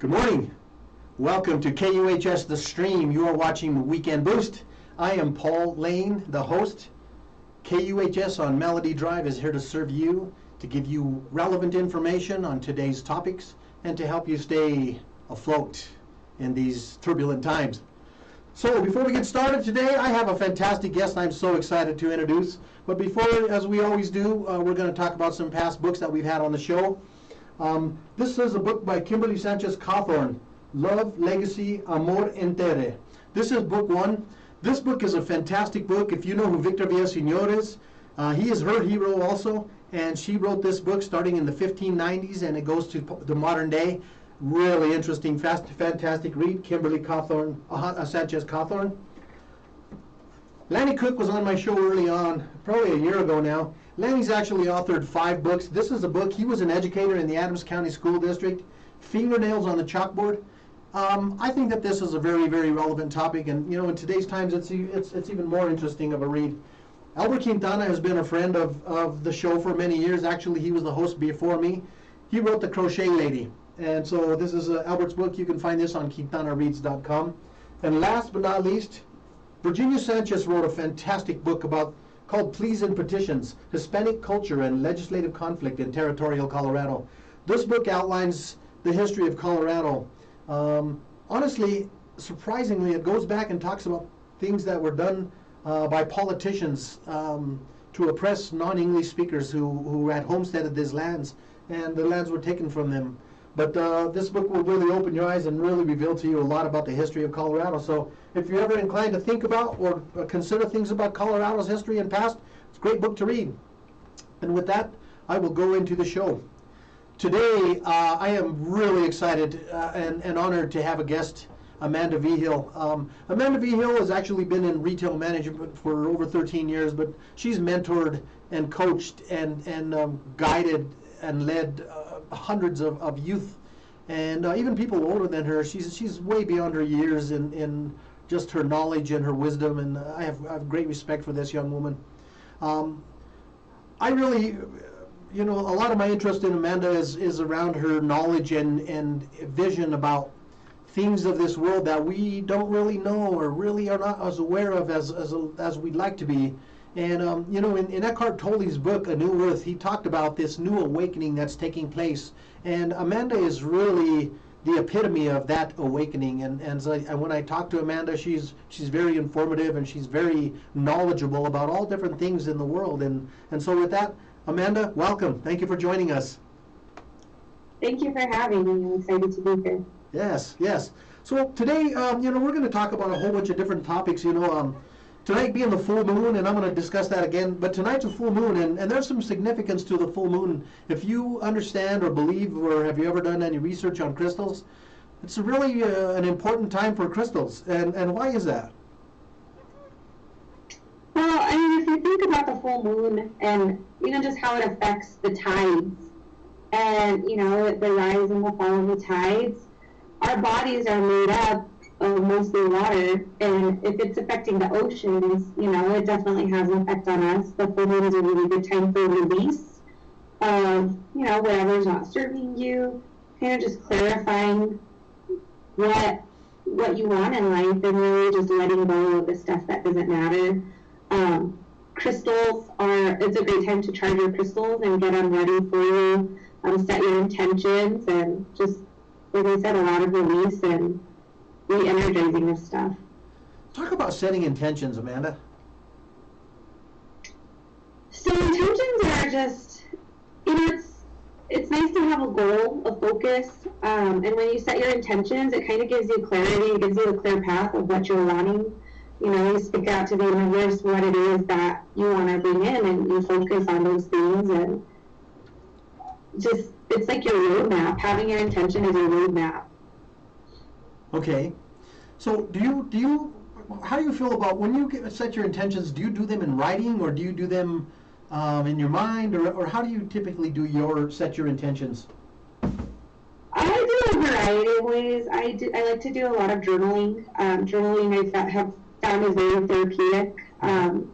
Good morning. Welcome to KUHS The Stream. You are watching Weekend Boost. I am Paul Lane, the host. KUHS on Melody Drive is here to serve you, to give you relevant information on today's topics, and to help you stay afloat in these turbulent times. So before we get started today, I have a fantastic guest I'm so excited to introduce. But before, as we always do, we're going to talk about some past books that we've had on the show. This is a book by Kimberly Sanchez Cawthorn, Love, Legacy, Amor Entere. This is book one. This book is a fantastic book. If you know who Victor Villaseñor is, he is her hero also, and she wrote this book starting in the 1590s, and it goes to the modern day. Really interesting, fantastic read. Kimberly Sanchez Cawthorn. Lanny Cook was on my show early on, probably a year ago now. Lanny's actually authored 5 books. This is a book. He was an educator in the Adams County School District. Fingernails on the Chalkboard. I think that this is a very, very relevant topic, and in today's times, it's even more interesting of a read. Albert Quintana has been a friend of the show for many years. Actually, he was the host before me. He wrote The Crochet Lady, and so this is Albert's book. You can find this on QuintanaReads.com. And last but not least, Virginia Sanchez wrote a fantastic book called Pleas and Petitions, Hispanic Culture and Legislative Conflict in Territorial Colorado. This book outlines the history of Colorado. Honestly, surprisingly, it goes back and talks about things that were done by politicians to oppress non-English speakers who had homesteaded these lands, and the lands were taken from them. But this book will really open your eyes and really reveal to you a lot about the history of Colorado. So if you're ever inclined to think about or consider things about Colorado's history and past, it's a great book to read. And with that, I will go into the show. Today, I am really excited and honored to have a guest, Amanda Vigil. Amanda Vigil has actually been in retail management for over 13 years, but she's mentored and coached and guided and led hundreds of youth and even people older than her. She's way beyond her years in just her knowledge and her wisdom, and I have great respect for this young woman. I really, a lot of my interest in Amanda is around her knowledge and vision about things of this world that we don't really know or really are not as aware of as we'd like to be. And in Eckhart Tolle's book, A New Earth, he talked about this new awakening that's taking place. And Amanda is really the epitome of that awakening. And when I talk to Amanda, she's very informative and she's very knowledgeable about all different things in the world. And so with that, Amanda, welcome. Thank you for joining us. Thank you for having me. I'm excited to be here. Yes. So today, we're going to talk about a whole bunch of different topics. Tonight being the full moon, and I'm going to discuss that again, but tonight's a full moon, and there's some significance to the full moon. If you understand or believe, or have you ever done any research on crystals, it's really an important time for crystals. And why is that? Well, I mean, if you think about the full moon and just how it affects the tides and, the rise and the fall of the tides, our bodies are made up of mostly water, and if it's affecting the oceans, it definitely has an effect on us. The full moon is a really good time for release of, whatever's not serving you, kind of just clarifying what you want in life and really just letting go of the stuff that doesn't matter. Crystals it's a great time to charge your crystals and get them ready for you, set your intentions, and just, like I said, a lot of release and re-energizing of stuff. Talk about setting intentions, Amanda. So intentions are just, it's nice to have a goal, a focus, and when you set your intentions, it kind of gives you clarity, it gives you a clear path of what you're wanting. You speak out to the universe what it is that you want to bring in, and you focus on those things, and just, it's like your roadmap. Having your intention is your roadmap. Okay, so how do you feel about when you set your intentions? Do you do them in writing, or do you do them in your mind, or how do you typically set your intentions? I do a variety of ways. I like to do a lot of journaling. Journaling I have found is very therapeutic.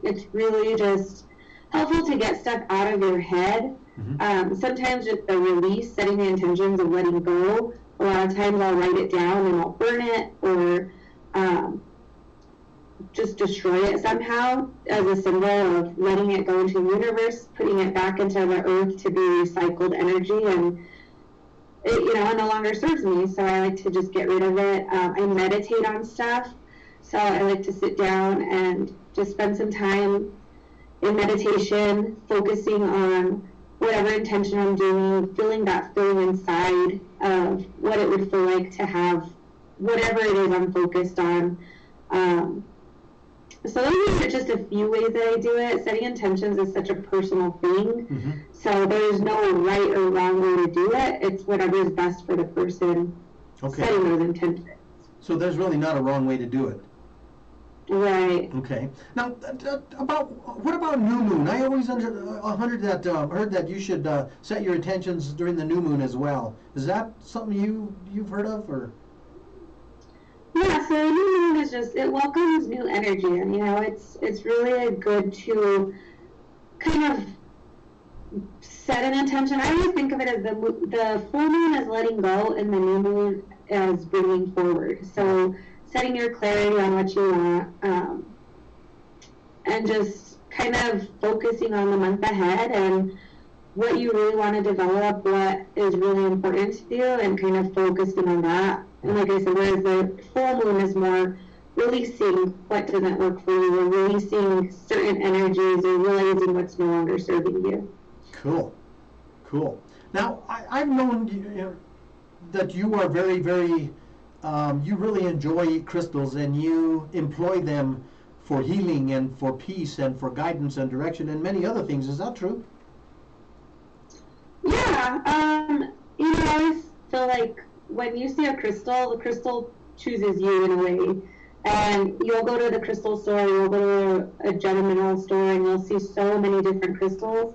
It's really just helpful to get stuff out of your head. Mm-hmm. Sometimes just the release, setting the intentions of letting go, a lot of times I'll write it down and I'll burn it, or just destroy it somehow as a symbol of letting it go into the universe, putting it back into the earth to be recycled energy, and it no longer serves me. So I like to just get rid of it. I meditate on stuff, so I like to sit down and just spend some time in meditation, focusing on whatever intention I'm doing, feeling that feeling inside of what it would feel like to have whatever it is I'm focused on. So those are just a few ways that I do it. Setting intentions is such a personal thing. Mm-hmm. So there's no right or wrong way to do it. It's whatever is best for the person setting those intentions. So there's really not a wrong way to do it. Right. Okay. Now, what about new moon? I always heard that you should set your intentions during the new moon as well. Is that something you've heard of, or? Yeah. So new moon is it welcomes new energy, and it's really good to kind of set an intention. I always think of it as the full moon as letting go, and the new moon as bringing forward. So setting your clarity on what you want, and just kind of focusing on the month ahead and what you really want to develop, what is really important to you, and kind of focusing on that. And like I said, whereas the full moon is more releasing what doesn't work for you, or releasing certain energies, or realizing what's no longer serving you. Cool. Now, I've known that you are very, very, you really enjoy crystals, and you employ them for healing and for peace and for guidance and direction and many other things. Is that true? Yeah. I always feel like when you see a crystal, the crystal chooses you in a way. And you'll go to the crystal store, you'll go to a gem mineral store, and you'll see so many different crystals.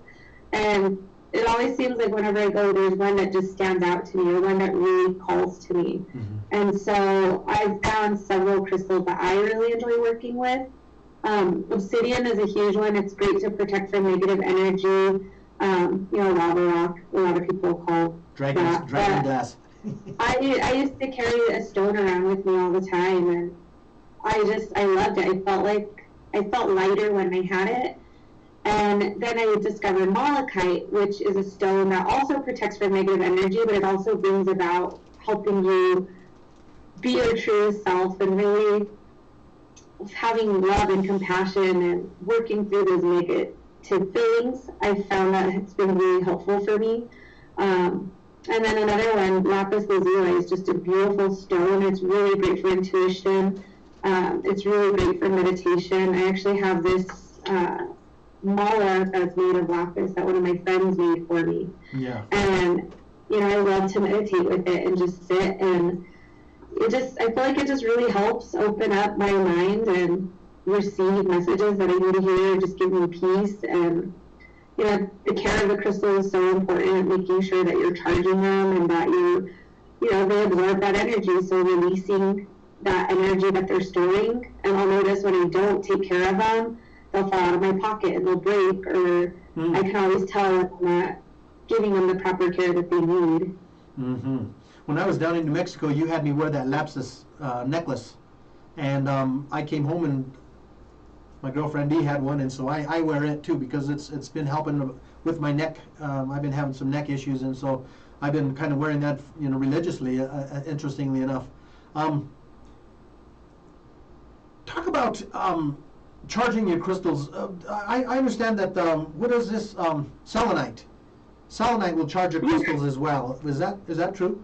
And it always seems like whenever I go, there's one that just stands out to me, or one that really calls to me. Mm-hmm. And so I've found several crystals that I really enjoy working with. Obsidian is a huge one. It's great to protect from negative energy. Lava rock, a lot of people call dragon glass. I used to carry a stone around with me all the time, and I loved it. I felt lighter when I had it. And then I discovered malachite, which is a stone that also protects from negative energy, but it also brings about helping you be your true self, and really having love and compassion and working through those negative feelings. I found that it's been really helpful for me. And then another one, lapis lazuli, is just a beautiful stone. It's really great for intuition. It's really great for meditation. I actually have this mala that's made of lapis that one of my friends made for me. Yeah. And I love to meditate with it and just sit, and I feel like it just really helps open up my mind and receive messages that I need to hear, just give me peace. And the care of the crystal is so important, making sure that you're charging them and that they absorb that energy. So releasing that energy that they're storing. And I'll notice when I don't take care of them, they'll fall out of my pocket and they'll break, or I can always tell when I'm not giving them the proper care that they need. Mm-hmm. When I was down in New Mexico, you had me wear that lapis necklace, and I came home and my girlfriend Dee had one, and so I wear it too, because it's been helping with my neck. I've been having some neck issues, and so I've been kind of wearing that religiously, interestingly enough. Talk about charging your crystals. I understand that, what is this, selenite? Selenite will charge your crystals as well. Is that true?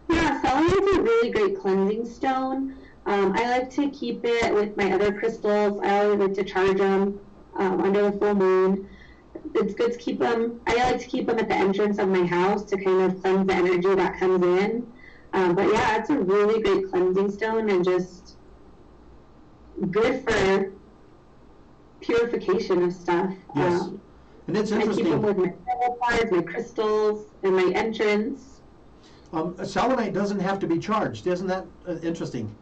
Yeah, selenite is a really great cleansing stone. I like to keep it with my other crystals. I always like to charge them under the full moon. It's good to keep them. I like to keep them at the entrance of my house to kind of cleanse the energy that comes in. But yeah, it's a really great cleansing stone, and just good for purification of stuff. Yes. And it's interesting. I keep them with my tarot cards, my crystals, and my entrance. Selenite doesn't have to be charged. Isn't that interesting?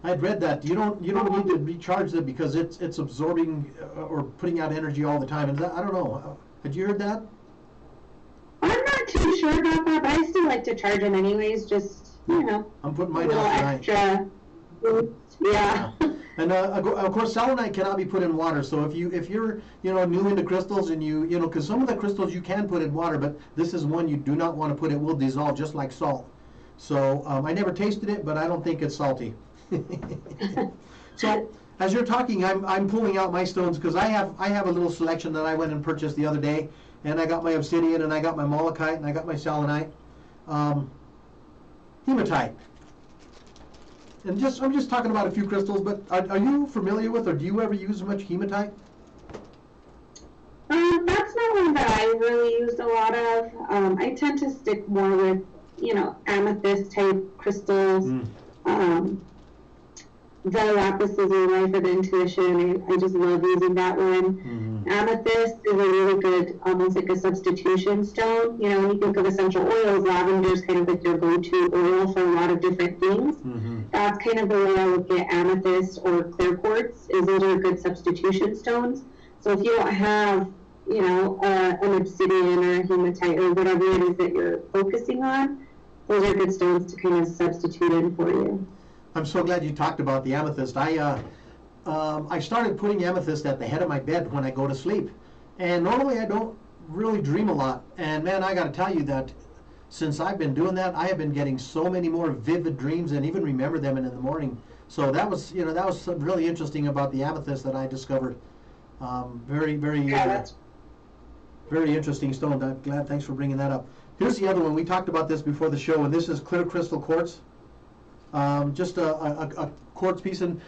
I'd read that you don't need to recharge it because it's absorbing or putting out energy all the time. And I don't know. Had you heard that? I'm not too sure about that, but I still like to charge them anyways, just, you know, I'm putting a mine little out extra boost. Yeah. And of course, selenite cannot be put in water. So if you're new into crystals and because some of the crystals you can put in water, but this is one you do not want to put. It will dissolve just like salt. So I never tasted it, but I don't think it's salty. So as you're talking, I'm pulling out my stones because I have a little selection that I went and purchased the other day, and I got my obsidian, and I got my malachite, and I got my selenite, hematite. And I'm just talking about a few crystals, but are you familiar with, or do you ever use much hematite? That's not one that I really used a lot of. I tend to stick more with, amethyst type crystals. The lapis lazuli for the intuition. I just love using that one. Amethyst is a really good, almost like a substitution stone. When you think of essential oils, lavender is kind of like your go-to oil for a lot of different things. That's kind of the way I look at amethyst or clear quartz, is those are good substitution stones. So if you don't have, an obsidian or a hematite or whatever it is that you're focusing on, those are good stones to kind of substitute in for you. I'm so glad you talked about the amethyst. I started putting amethyst at the head of my bed when I go to sleep. And normally I don't really dream a lot. And man, I got to tell you that since I've been doing that, I have been getting so many more vivid dreams and even remember them in the morning. So that was something really interesting about the amethyst that I discovered. Very, very, very interesting stone. I'm glad. Thanks for bringing that up. Here's the other one. We talked about this before the show, and this is clear crystal quartz. Just a quartz piece, and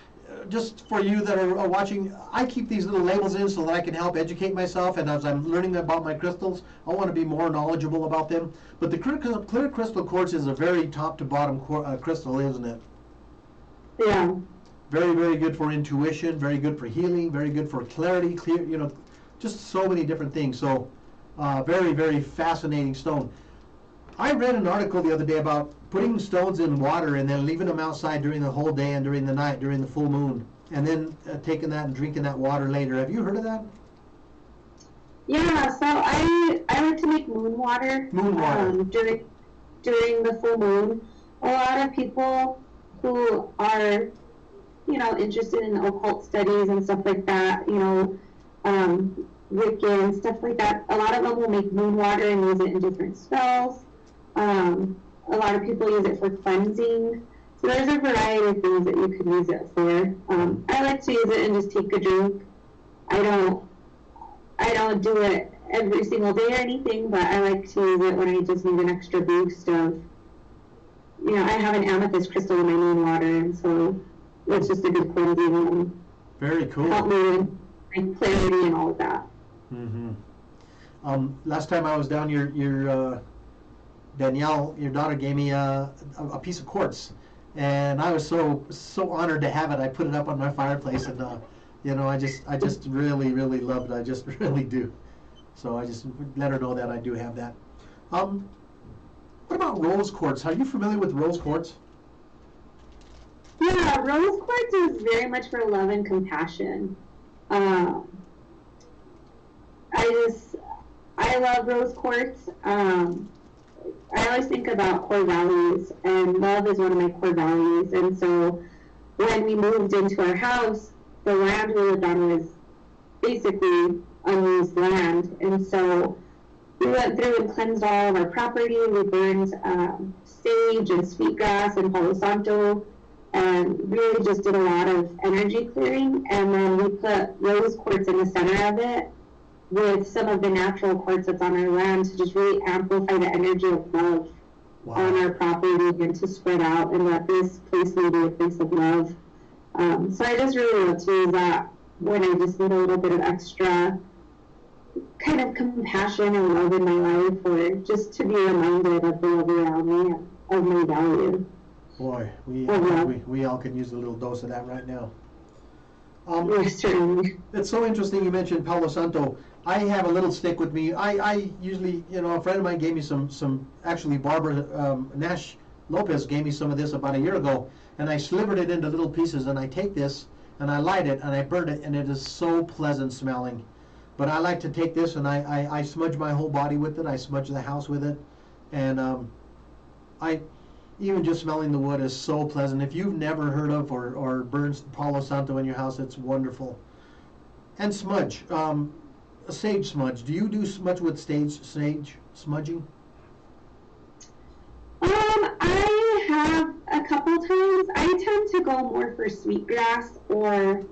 just for you that are watching, I keep these little labels in so that I can help educate myself, and as I'm learning about my crystals, I want to be more knowledgeable about them. But the clear crystal quartz is a very top to bottom crystal, isn't it? Yeah. Very, very good for intuition, very good for healing, very good for clarity, just so many different things. So very, very fascinating stone. I read an article the other day about putting stones in water and then leaving them outside during the whole day and during the night, during the full moon, and then taking that and drinking that water later. Have you heard of that? Yeah, so I like to make moon water. Moon water. During the full moon. A lot of people who are, interested in occult studies and stuff like that, Wiccan, stuff like that, a lot of them will make moon water and use it in different spells. A lot of people use it for cleansing. So there's a variety of things that you could use it for. I like to use it and just take a drink. I don't do it every single day or anything, but I like to use it when I just need an extra boost of, I have an amethyst crystal in my moon water, and so it's just a good cleansing and very cool. Help me with clarity and all of that. Last time I was down, your Danielle, your daughter, gave me a piece of quartz, and I was so honored to have it. I put it up on my fireplace, and I just really, really loved it. I just really do. So I just let her know that I do have that. What about rose quartz? Are you familiar with rose quartz? Yeah, rose quartz is very much for love and compassion. I love rose quartz. I always think about core values, and love is one of my core values. And so when we moved into our house, the land we lived on was basically unused land. And so we went through and cleansed all of our property. We burned sage and sweetgrass and Palo Santo, and really just did a lot of energy clearing. And then we put rose quartz in the center of it with some of the natural quartz that's on our land to just really amplify the energy of love on our property and to spread out and let this place be a place of love. So I just really love to use that when I just need a little bit of extra kind of compassion and love in my life, or just to be reminded of the love around me and of my value. Boy, we all could use a little dose of that right now. Yes, certainly. It's so interesting you mentioned Palo Santo. I have a little stick with me. I usually, a friend of mine gave me some actually Barbara Nash Lopez gave me some of this about a year ago, and I slivered it into little pieces, and I take this and I light it and I burn it, and it is so pleasant smelling. But I like to take this and I smudge my whole body with it. I smudge the house with it. And I even just smelling the wood is so pleasant. If you've never heard of or burned Palo Santo in your house, it's wonderful. And smudge, a sage smudge. Do you do much with sage smudging? I have a couple times. I tend to go more for sweetgrass or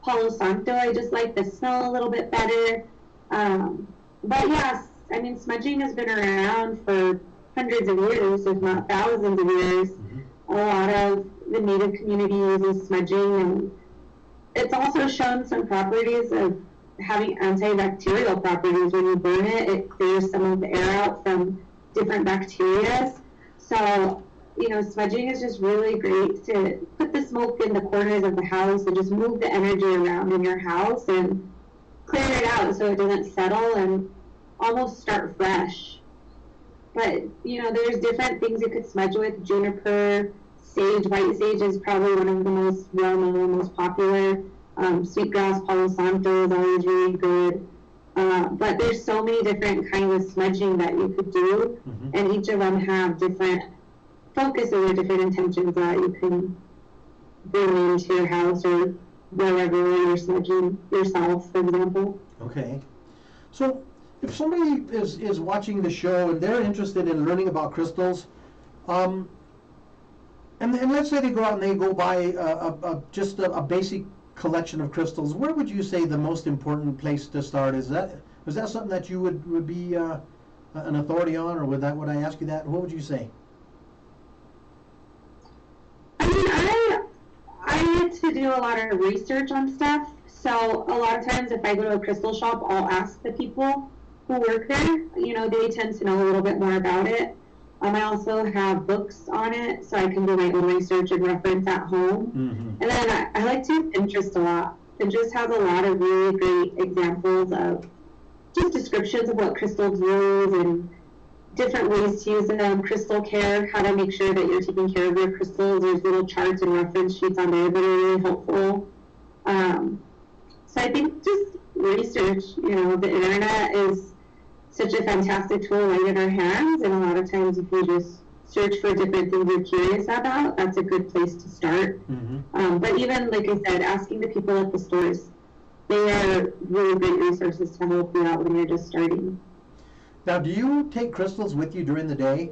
Palo Santo. I just like the smell a little bit better. But yes, I mean, smudging has been around for hundreds of years, if not thousands of years. A lot of the native community uses smudging, and it's also shown some properties of having antibacterial properties. When you burn it, it clears some of the air out from different bacteria. So, you know, smudging is just really great to put the smoke in the corners of the house and just move the energy around in your house and clear it out so it doesn't settle and almost start fresh. But, you know, there's different things you could smudge with. Juniper, sage, white sage is probably one of the most well-known, most popular. Sweetgrass, Palo Santo is always really good. But there's so many different kinds of smudging that you could do, and each of them have different focuses or different intentions that you can bring into your house or wherever you're smudging yourself, for example. Okay. So if somebody is watching the show and they're interested in learning about crystals, and let's say they go out and they go buy just a basic collection of crystals, where would you say the most important place to start is? That something that you would be an authority on, or would I ask you that? What would you say? I mean, I like to do a lot of research on stuff. So a lot of times if I go to a crystal shop, I'll ask the people who work there. You know, they tend to know a little bit more about it. I also have books on it, so I can do my own research and reference at home. And then I like to use Pinterest a lot. Pinterest has a lot of really great examples of just descriptions of what crystals use and different ways to use them, crystal care, how to make sure that you're taking care of your crystals. There's little charts and reference sheets on there that are really helpful. So I think just research, you know, the internet is such a fantastic tool right in our hands, and a lot of times if you just search for different things you're curious about, that's a good place to start. But even, like I said, asking the people at the stores, they are really great resources to help you out when you're just starting. Now, do you take crystals with you during the day?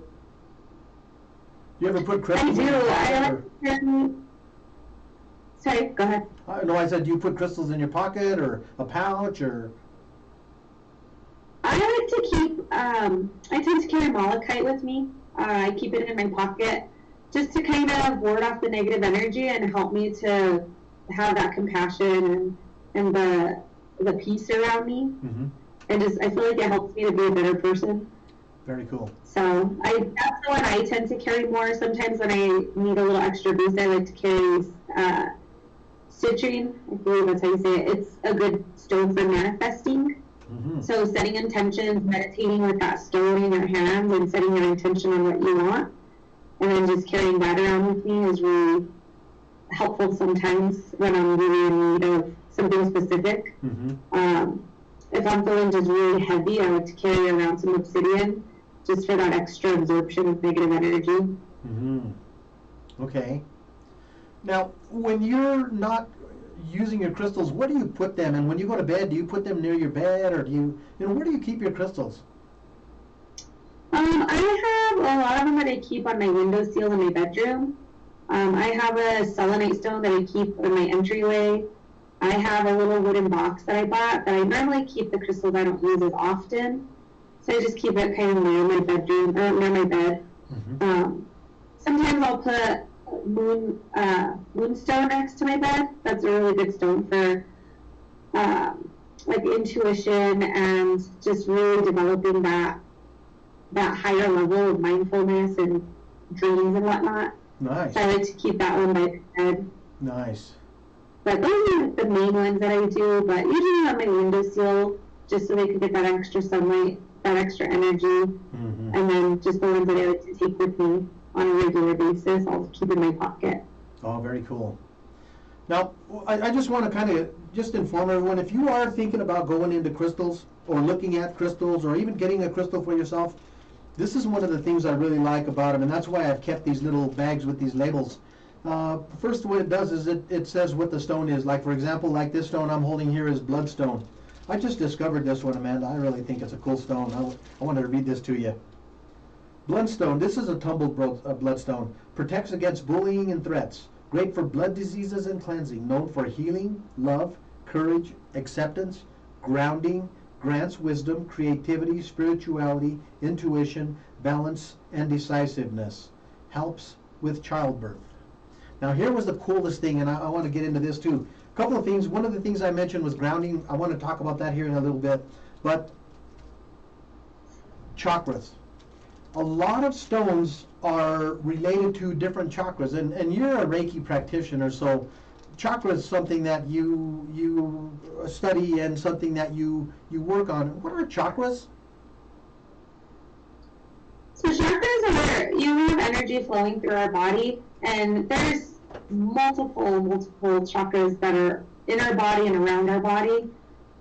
Do you ever put crystals in your pocket? Sorry, go ahead. No, I said, do you put crystals in your pocket or a pouch or? I like to keep, I tend to carry malachite with me. I keep it in my pocket just to kind of ward off the negative energy and help me to have that compassion and the peace around me. And just, I feel like it helps me to be a better person. Very cool. So that's the one I tend to carry more. Sometimes when I need a little extra boost, I like to carry citrine. I believe that's how you say it. It's a good stone for manifesting. So setting intentions, meditating with that stone in your hands and setting your intention on what you want, and then just carrying that around with me is really helpful sometimes when I'm really in need of something specific. If I'm feeling just really heavy, I like to carry around some obsidian just for that extra absorption of negative energy. Okay. Now, when you're not using your crystals, where do you put them? And when you go to bed, do you put them near your bed, or do you know, where do you keep your crystals? I have a lot of them that I keep on my windowsill in my bedroom. I have a selenite stone that I keep in my entryway. I have a little wooden box that I bought, but I normally keep the crystals I don't use as often. So I just keep it kind of near my bedroom, or near my bed. Sometimes I'll put moonstone next to my bed. That's a really good stone for like intuition and just really developing that higher level of mindfulness and dreams and whatnot. Nice. So I like to keep that one by my bed. Nice. But those are the main ones that I do. But usually on my windowsill, just so they can get that extra sunlight, that extra energy, and then just the ones that I like to take with me on a regular basis, I'll keep in my pocket. Oh, very cool. Now, I just want to kind of just inform everyone, if you are thinking about going into crystals or looking at crystals or even getting a crystal for yourself, This is one of the things I really like about them, and that's why I've kept these little bags with these labels. First, what it does is it says what the stone is. Like, for example, like this stone I'm holding here is bloodstone. I just discovered this one, Amanda. I really think it's a cool stone. I wanted to read this to you. Bloodstone. This is a tumbled bloodstone. Protects against bullying and threats. Great for blood diseases and cleansing. Known for healing, love, courage, acceptance, grounding, grants wisdom, creativity, spirituality, intuition, balance, and decisiveness. Helps with childbirth. Now here was the coolest thing, and I want to get into this too. A couple of things. One of the things I mentioned was grounding. I want to talk about that here in a little bit. But chakras. A lot of stones are related to different chakras, and you're a Reiki practitioner, so chakra is something that you study and something that you work on. What are chakras? So chakras are where we have energy flowing through our body, and there's multiple chakras that are in our body and around our body,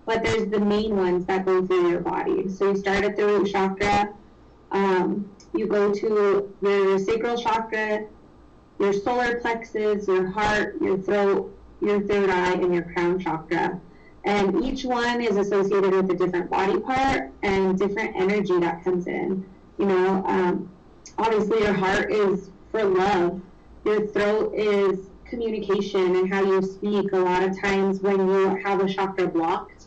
but there's the main ones that go through your body. So you start at the root chakra, you go to your sacral chakra, your solar plexus, your heart, your throat, your third eye, and your crown chakra. And each one is associated with a different body part and different energy that comes in. Obviously your heart is for love. Your throat is communication and how you speak. A lot of times when you have a chakra blocked,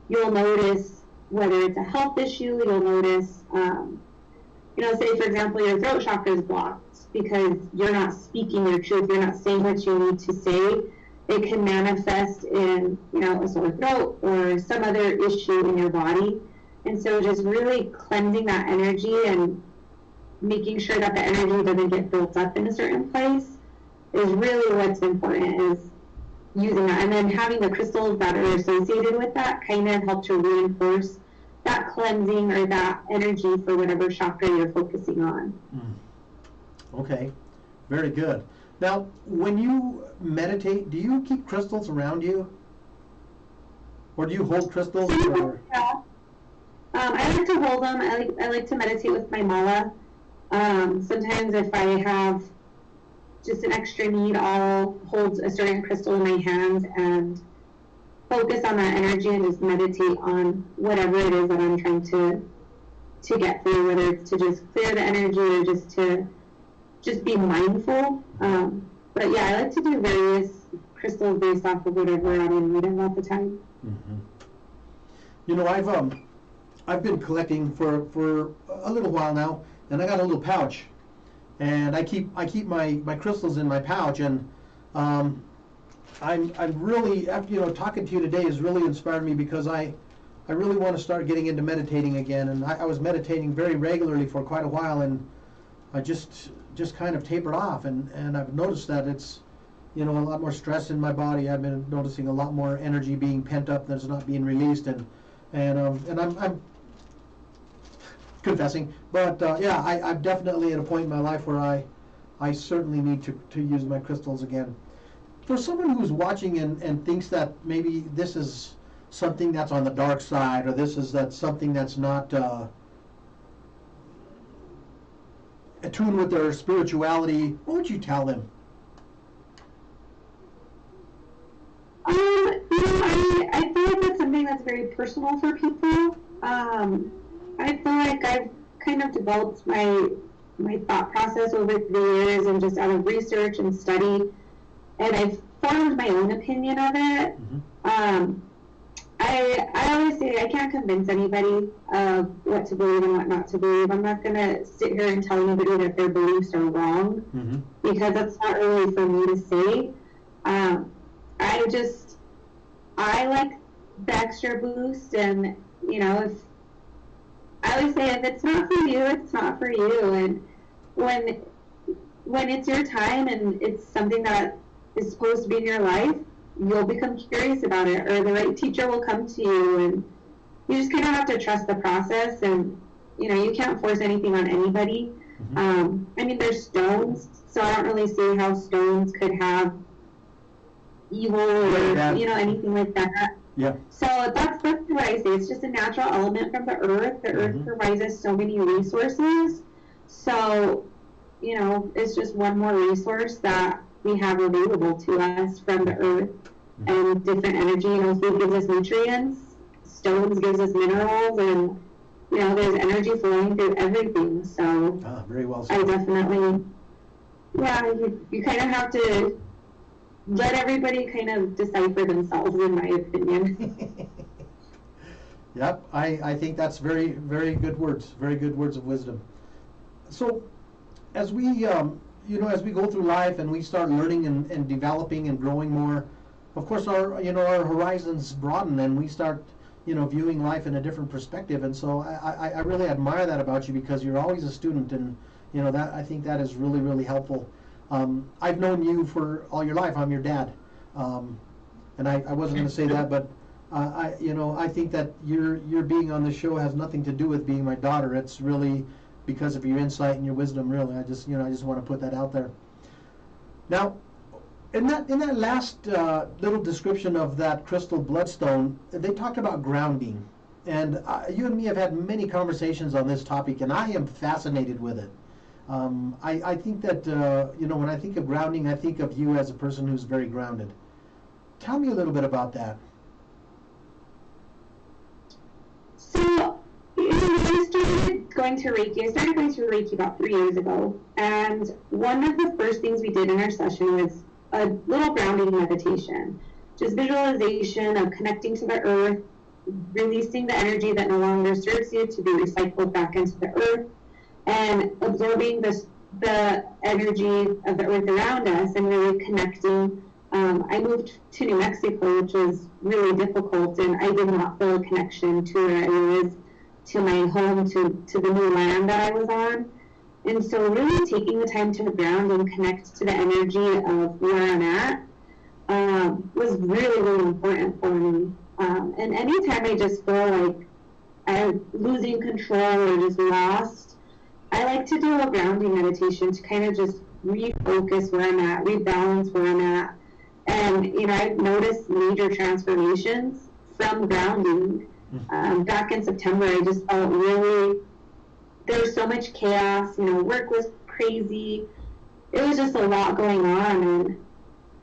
you'll notice whether it's a health issue, you'll notice, say for example, your throat chakra is blocked because you're not speaking your truth, you're not saying what you need to say. It can manifest in, a sore throat or some other issue in your body. And so just really cleansing that energy and making sure that the energy doesn't get built up in a certain place is really what's important, is using that. And then having the crystals that are associated with that kind of help to reinforce that cleansing or that energy for whatever chakra you're focusing on. Okay, very good. Now, when you meditate, do you keep crystals around you? Or do you hold crystals? Yeah. I like to hold them. I like to meditate with my mala. Sometimes if I have just an extra need, I'll hold a certain crystal in my hands and focus on that energy and just meditate on whatever it is that I'm trying to get through, whether it's to just clear the energy or just to be mindful. But yeah, I like to do various crystals based off of whatever I'm in need of at the time. Mm-hmm. I've been collecting for a little while now, and I got a little pouch, and I keep my crystals in my pouch, and I'm really, after talking to you today has really inspired me, because I really want to start getting into meditating again. And I was meditating very regularly for quite a while, and I just kind of tapered off, and I've noticed that it's a lot more stress in my body. I've been noticing a lot more energy being pent up that's not being released, and I'm confessing, but I'm definitely at a point in my life where I certainly need to use my crystals again. For someone who's watching and thinks that maybe this is something that's on the dark side, or that's something that's not attuned with their spirituality, what would you tell them? I feel like that's something that's very personal for people. I feel like I've kind of developed my thought process over the years, and just out of research and study, and I've formed my own opinion of it. Mm-hmm. I always say I can't convince anybody of what to believe and what not to believe. I'm not going to sit here and tell anybody that their beliefs are wrong, mm-hmm. because that's not really for me to say. I like the extra boost, and if I always say, if it's not for you, it's not for you. And when it's your time and it's something that is supposed to be in your life, you'll become curious about it, or the right teacher will come to you, and you just kind of have to trust the process. And you can't force anything on anybody. Mm-hmm. There's stones, so I don't really see how stones could have evil or anything like that. Yeah. So that's kind what I say. It's just a natural element from the earth. The earth provides us so many resources. So, you know, it's just one more resource that we have available to us from the earth. And different energy. You know, food gives us nutrients, stones gives us minerals, and, you know, there's energy flowing through everything. So very well said. I definitely, yeah, you kind of have to let everybody kind of decipher themselves, in my opinion. Yep, I think that's very, very good words of wisdom. So as we, you know, as we go through life and we start learning and developing and growing more, of course our, you know, our horizons broaden and we start, you know, viewing life in a different perspective. And so I really admire that about you, because you're always a student, and, you know, that I think that is really, really helpful. I've known you for all your life. I'm your dad. And I wasn't going to say that, but you know, I think that your being on the show has nothing to do with being my daughter. It's really because of your insight and your wisdom, really. I just want to put that out there. Now, in that last little description of that crystal bloodstone, they talked about grounding. And you and me have had many conversations on this topic, and I am fascinated with it. I think that, you know, when I think of grounding, I think of you as a person who's very grounded. Tell me a little bit about that. So, I started going to Reiki about 3 years ago. And one of the first things we did in our session was a little grounding meditation. Just visualization of connecting to the earth, releasing the energy that no longer serves you to be recycled back into the earth, and absorbing the energy of the earth around us and really connecting. I moved to New Mexico, which was really difficult, and I did not feel a connection to where I was, to my home, to the new land that I was on. And so really taking the time to ground and connect to the energy of where I'm at was really, really important for me. And anytime I just feel like I'm losing control or just lost, I like to do a grounding meditation to kind of just refocus where I'm at, rebalance where I'm at. And, you know, I've noticed major transformations from grounding. Back in September, I just felt really, there was so much chaos, you know, work was crazy. It was just a lot going on, and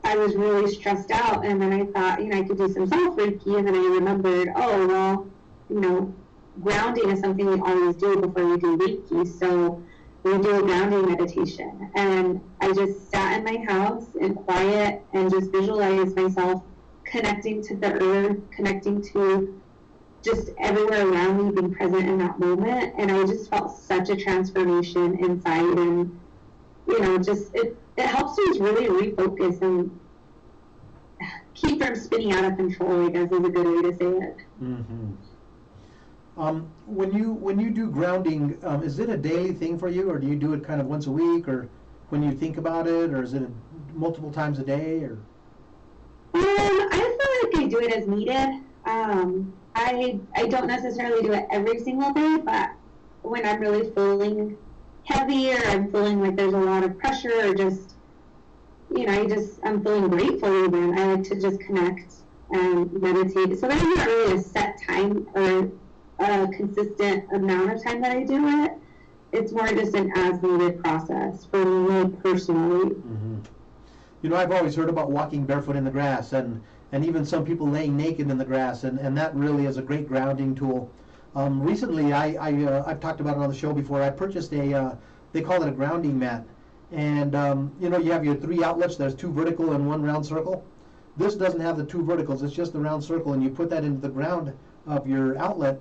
I was really stressed out. And then I thought, you know, I could do some self-Reiki, and then I remembered, oh, well, you know, grounding is something we always do before we do Reiki. So we do a grounding meditation. And I just sat in my house in quiet and just visualized myself connecting to the earth, connecting to just everywhere around me, being present in that moment. And I just felt such a transformation inside. And, you know, just it helps me really refocus and keep from spinning out of control, I guess is a good way to say it. Mm-hmm. When you do grounding, is it a daily thing for you, or do you do it kind of once a week, or when you think about it, or is it multiple times a day, or? I feel like I do it as needed. I don't necessarily do it every single day, but when I'm really feeling heavy, or I'm feeling like there's a lot of pressure, or just, you know, I'm feeling grateful even, I like to just connect and meditate. So there's not really a set time or a consistent amount of time that I do it. It's more just an as-needed process for me personally. Mm-hmm. You know, I've always heard about walking barefoot in the grass, and even some people laying naked in the grass, and that really is a great grounding tool. Recently, I've talked about it on the show before, I purchased they call it a grounding mat. And, you know, you have your 3 outlets, there's 2 vertical and 1 round circle. This doesn't have the 2 verticals, it's just the round circle, and you put that into the ground of your outlet,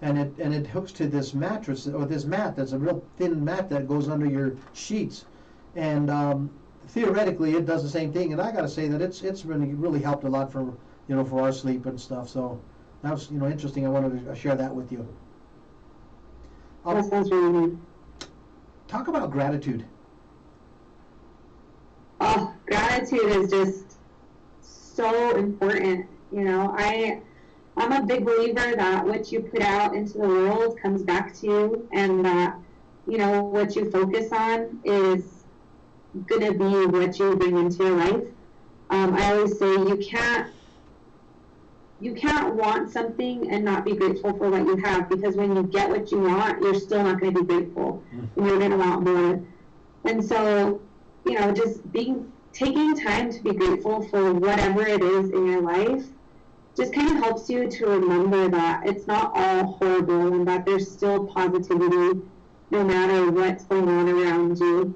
and it hooks to this mattress, or this mat that's a real thin mat that goes under your sheets. And theoretically, it does the same thing. And I got to say that it's really helped a lot for, you know, for our sleep and stuff. So that was, you know, interesting. I wanted to share that with you. That sounds really neat. Talk about gratitude. Oh, gratitude is just so important. You know, I'm a big believer that what you put out into the world comes back to you, and that, you know, what you focus on is going to be what you bring into your life. I always say you can't you can't want something and not be grateful for what you have, because when you get what you want, you're still not going to be grateful, and you're going to want more. And so, just taking time to be grateful for whatever it is in your life just kind of helps you to remember that it's not all horrible and that there's still positivity no matter what's going on around you.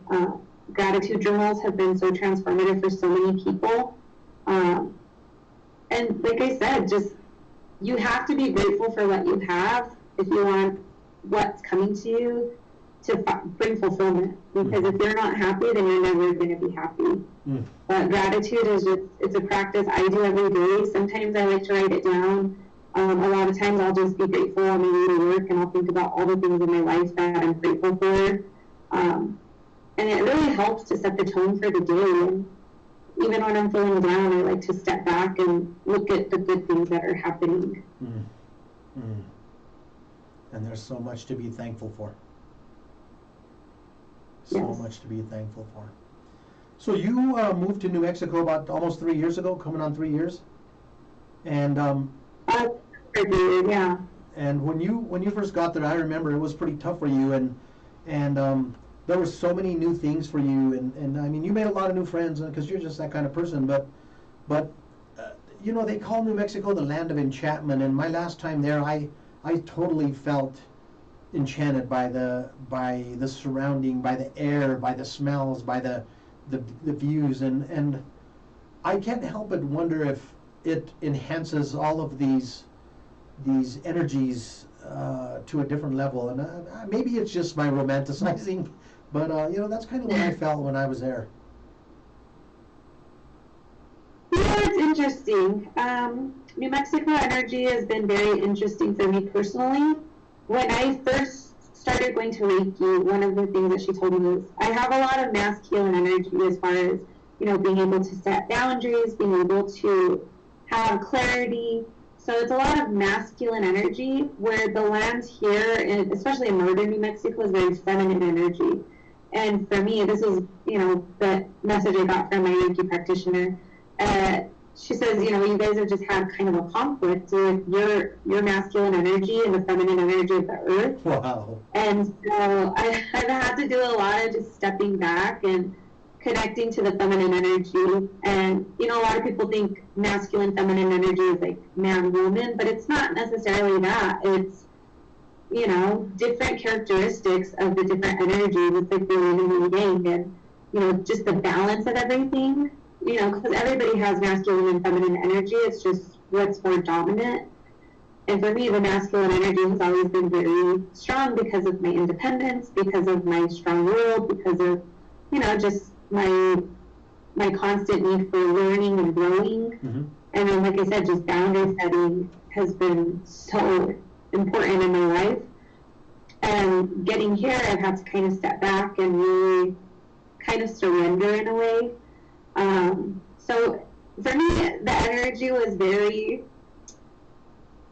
Gratitude journals have been so transformative for so many people. And like I said, just you have to be grateful for what you have if you want what's coming to you to bring fulfillment. Because if you're not happy, then you're never going to be happy. But gratitude is it's a practice I do every day. Sometimes I like to write it down. A lot of times I'll just be grateful on my way to work, and I'll think about all the things in my life that I'm grateful for. And it really helps to set the tone for the day. And even when I'm feeling down, I like to step back and look at the good things that are happening. And there's so much to be thankful for. So much to be thankful for. So you moved to New Mexico about almost 3 years ago, coming on 3 years, and yeah. And when you first got there, I remember it was pretty tough for you, and there were so many new things for you, and I mean, you made a lot of new friends because you're just that kind of person. But they call New Mexico the land of enchantment, and my last time there, I totally felt enchanted by the surrounding, by the air, by the smells, by the views, and I can't help but wonder if it enhances all of these energies to a different level. And maybe it's just my romanticizing, but that's kind of what I felt when I was there. It's interesting. New Mexico energy has been very interesting for me personally. When I first started going to Reiki, one of the things that she told me was I have a lot of masculine energy as far as, being able to set boundaries, being able to have clarity. So it's a lot of masculine energy, where the land here, especially in northern New Mexico, is very feminine energy. And for me, this is, the message I got from my Reiki practitioner. She says, you guys have just had kind of a conflict with your masculine energy and the feminine energy of the earth. Wow. And so I've had to do a lot of just stepping back and connecting to the feminine energy. And, a lot of people think masculine, feminine energy is like man, woman, but it's not necessarily that. It's, different characteristics of the different energies. It's like the yin and the yang, and, just the balance of everything. Because everybody has masculine and feminine energy. It's just what's more dominant. And for me, the masculine energy has always been very strong because of my independence, because of my strong will, because of, just my constant need for learning and growing. And then, like I said, just boundary setting has been so important in my life. And getting here, I've had to kind of step back and really kind of surrender in a way. So for me, the energy was very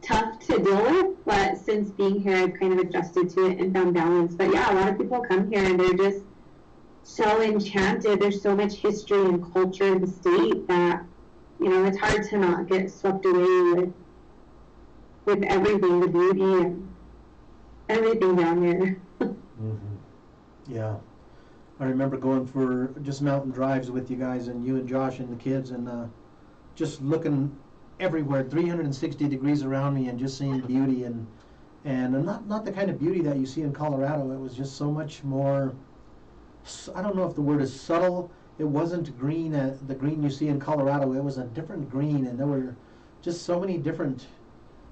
tough to deal with, but since being here, I've kind of adjusted to it and found balance. But yeah, a lot of people come here and they're just so enchanted. There's so much history and culture in the state that, it's hard to not get swept away with everything, the beauty and everything down here. Yeah. I remember going for just mountain drives with you guys, and you and Josh and the kids, and just looking everywhere, 360 degrees around me, and just seeing beauty, and not the kind of beauty that you see in Colorado. It was just so much more, I don't know if the word is subtle. It wasn't green, the green you see in Colorado. It was a different green, and there were just so many different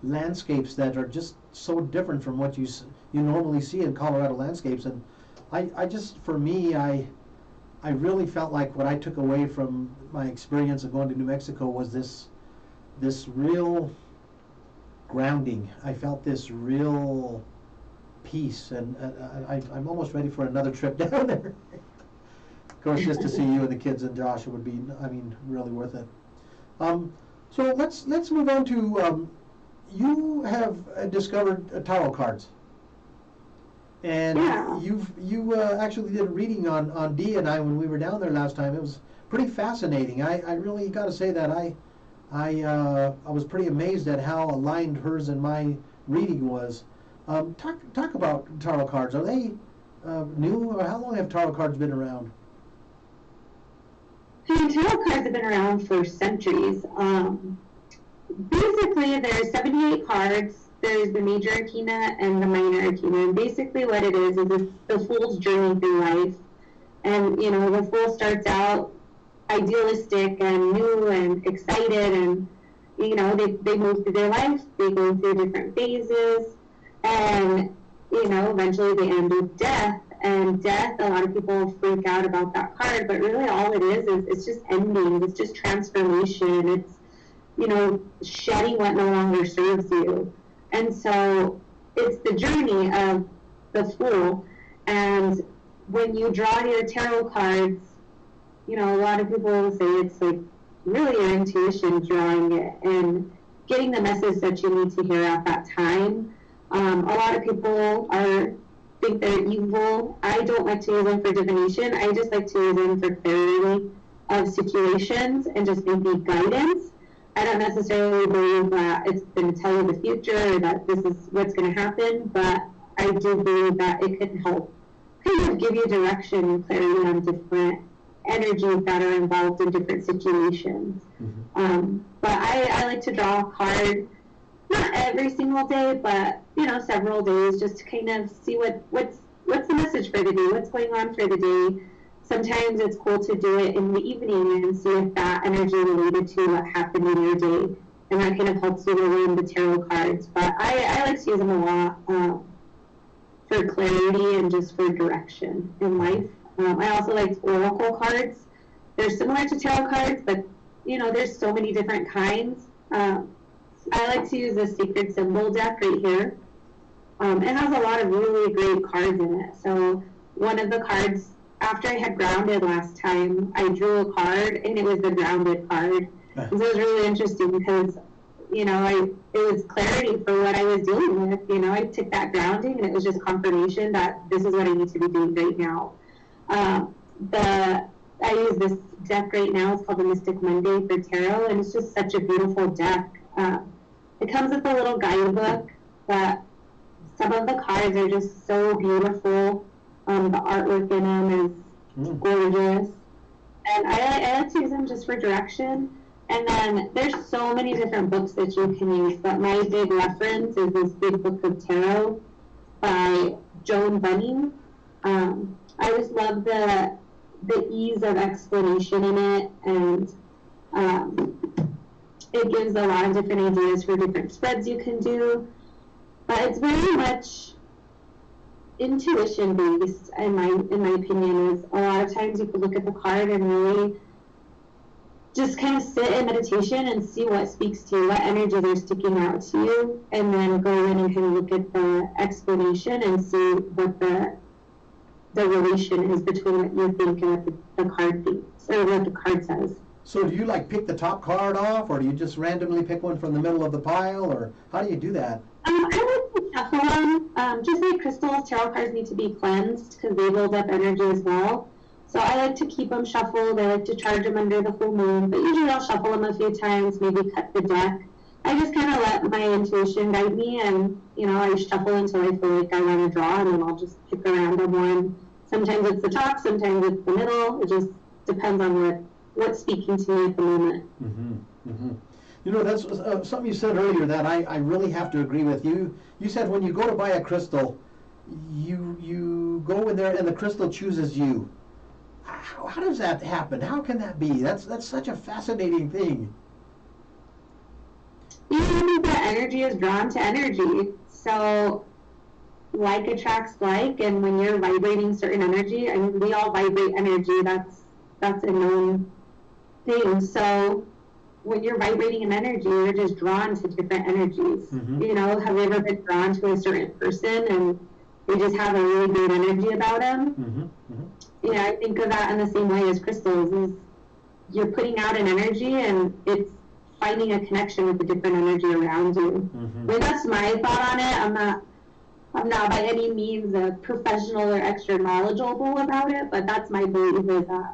landscapes that are just so different from what you normally see in Colorado landscapes. And I just, for me, I really felt like what I took away from my experience of going to New Mexico was this real grounding. I felt this real peace, and I'm almost ready for another trip down there. Of course, just to see you and the kids and Josh, it would be, really worth it. So let's move on to, you have discovered tarot cards. And yeah. you actually did a reading on Dee and I when we were down there last time. It was pretty fascinating. I really got to say that I was pretty amazed at how aligned hers and my reading was. Talk about tarot cards. Are they new, or how long have tarot cards been around? Tarot cards have been around for centuries. Basically, there's 78 cards. There's the major arcana and the minor arcana. And basically what it is it's the fool's journey through life. And, you know, the fool starts out idealistic and new and excited, and, you know, they move through their life. They go through different phases. And, you know, eventually they end with death. And death, a lot of people freak out about that card, but really all it is it's just ending. It's just transformation. It's, you know, shedding what no longer serves you. And so it's the journey of the fool. And when you draw your tarot cards, you know, a lot of people will say it's like really your intuition drawing it and getting the message that you need to hear at that time. A lot of people think they're evil. I don't like to use them for divination. I just like to use them for clarity of situations and just maybe guidance. I don't necessarily believe that it's going to tell you the future or that this is what's going to happen, but I do believe that it can help kind of give you direction and clarity on different energies that are involved in different situations. Mm-hmm. But I like to draw a card, not every single day, but, you know, several days, just to kind of see what's the message for the day, what's going on for the day. Sometimes it's cool to do it in the evening and see if that energy related to what happened in your day, and that kind of helps you to learn the tarot cards. But I like to use them a lot for clarity and just for direction in life. I also like oracle cards. They're similar to tarot cards, but, you know, there's so many different kinds. I like to use the Sacred Symbol deck right here. It has a lot of really great cards in it. So one of the cards, after I had grounded last time, I drew a card, and it was the grounded card. And so it was really interesting because, you know, it was clarity for what I was dealing with. You know, I took that grounding, and it was just confirmation that this is what I need to be doing right now. I use this deck right now. It's called the Mystic Monday for Tarot, and it's just such a beautiful deck. It comes with a little guidebook, but some of the cards are just so beautiful. The artwork in them is gorgeous. And I like to use them just for direction. And then there's so many different books that you can use, but my big reference is this big book of tarot by Joan Bunning. I just love the ease of explanation in it, and it gives a lot of different ideas for different spreads you can do. But it's very much intuition based, in my opinion. Is a lot of times you could look at the card and really just kind of sit in meditation and see what speaks to you, what energies are sticking out to you, and then go in and kind of look at the explanation and see what the relation is between what you think and what the card thinks, or what the card says. So do you like pick the top card off, or do you just randomly pick one from the middle of the pile, or how do you do that? I like to shuffle them. Just like crystals, tarot cards need to be cleansed because they build up energy as well. So I like to keep them shuffled. I like to charge them under the full moon, but usually I'll shuffle them a few times, maybe cut the deck. I just kind of let my intuition guide me, and, you know, I shuffle until I feel like I want to draw, and then I'll just pick a random one. Sometimes it's the top, sometimes it's the middle. It just depends on what's speaking to me at the moment. Mm-hmm. Mm-hmm. You know, that's something you said earlier that I really have to agree with you. You said when you go to buy a crystal, you go in there and the crystal chooses you. How does that happen? How can that be? That's such a fascinating thing. You know that energy is drawn to energy. So like attracts like, and when you're vibrating certain energy, I mean, we all vibrate energy. That's a known thing. So when you're vibrating an energy, you're just drawn to different energies. Mm-hmm. You know, have you ever been drawn to a certain person and they just have a really great energy about them? Mm-hmm. Mm-hmm. You know, I think of that in the same way as crystals. Is you're putting out an energy and it's finding a connection with the different energy around you. Mm-hmm. I mean, that's my thought on it. I'm not by any means a professional or extra knowledgeable about it, but that's my belief, is that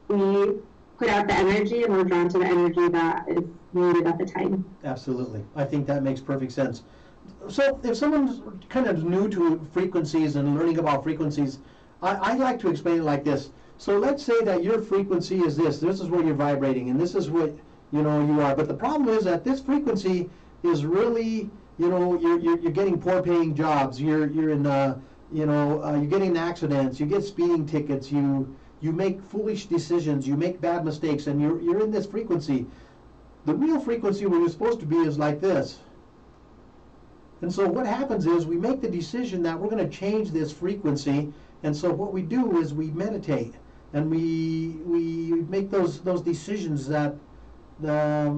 we put out the energy, and we're drawn to the energy that is needed at the time. Absolutely. I think that makes perfect sense. So if someone's kind of new to frequencies and learning about frequencies, I like to explain it like this. So let's say that your frequency is this. This is where you're vibrating, and this is what you are. But the problem is that this frequency is really, you're getting poor paying jobs. You're in you're getting in accidents. You get speeding tickets. You make foolish decisions. You make bad mistakes, and you're in this frequency. The real frequency where you're supposed to be is like this. And so what happens is we make the decision that we're going to change this frequency, and so what we do is we meditate, and we make those decisions that that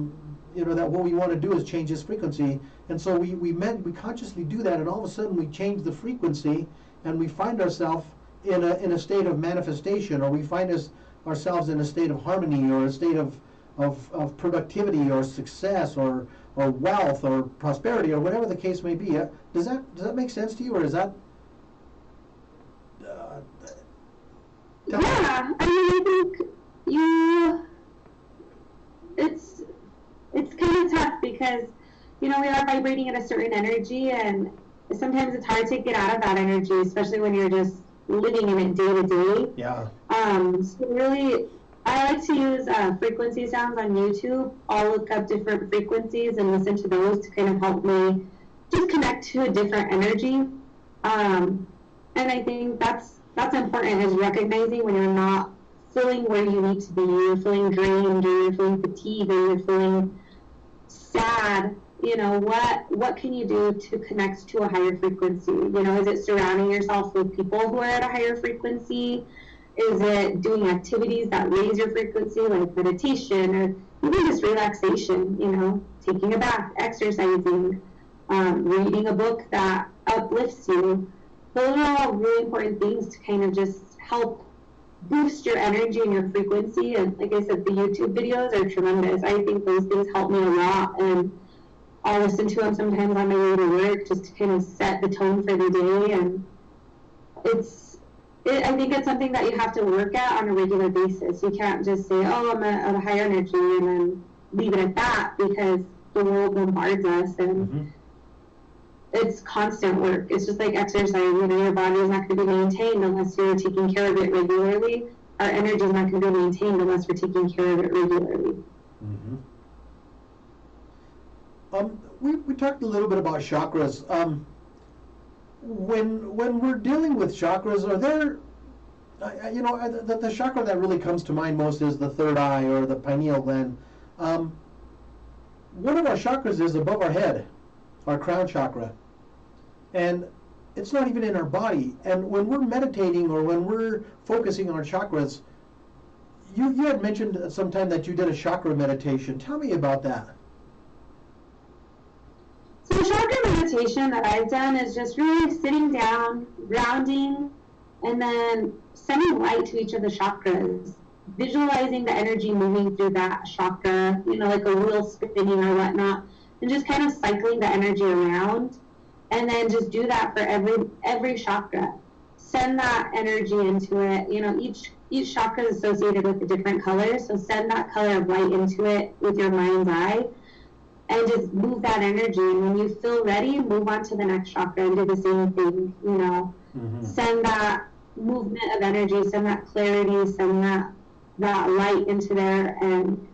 what we want to do is change this frequency, and so we consciously do that, and all of a sudden we change the frequency, and we find ourselves in a state of manifestation, or we find ourselves in a state of harmony, or a state of productivity, or success, or wealth, or prosperity, or whatever the case may be. Does that make sense to you, or is that? Yeah, I mean, I think it's kind of tough because we are vibrating at a certain energy, and sometimes it's hard to get out of that energy, especially when you're just living in it day to day. Yeah. So really, I like to use frequency sounds on YouTube. I'll look up different frequencies and listen to those to kind of help me just connect to a different energy. And I think that's important, is recognizing when you're not feeling where you need to be. You're feeling drained, or you're feeling fatigued, or you're feeling sad. What can you do to connect to a higher frequency? Is it surrounding yourself with people who are at a higher frequency? Is it doing activities that raise your frequency, like meditation, or even just relaxation, taking a bath, exercising, reading a book that uplifts you? Those are all really important things to kind of just help boost your energy and your frequency. And like I said, the YouTube videos are tremendous. I think those things help me a lot, and I'll listen to them sometimes on my way to work just to kind of set the tone for the day. And I think it's something that you have to work at on a regular basis. You can't just say, oh, I'm at a higher energy, and then leave it at that, because the world bombards us, and it's constant work. It's just like exercise. Your body is not going to be maintained unless you're taking care of it regularly. Our energy is not going to be maintained unless we're taking care of it regularly. Mm-hmm. We talked a little bit about chakras. When we're dealing with chakras, are there, the chakra that really comes to mind most is the third eye, or the pineal gland. One of our chakras is above our head, our crown chakra, and it's not even in our body. And when we're meditating, or when we're focusing on our chakras, you had mentioned sometime that you did a chakra meditation. Tell me about that. So chakra meditation that I've done is just really sitting down, grounding, and then sending light to each of the chakras, visualizing the energy moving through that chakra, like a wheel spinning or whatnot, and just kind of cycling the energy around. And then just do that for every chakra. Send that energy into it. Each chakra is associated with a different color, so send that color of light into it with your mind's eye, and just move that energy. And when you feel ready, move on to the next chakra and do the same thing. Send that movement of energy, send that clarity, send that light into there, and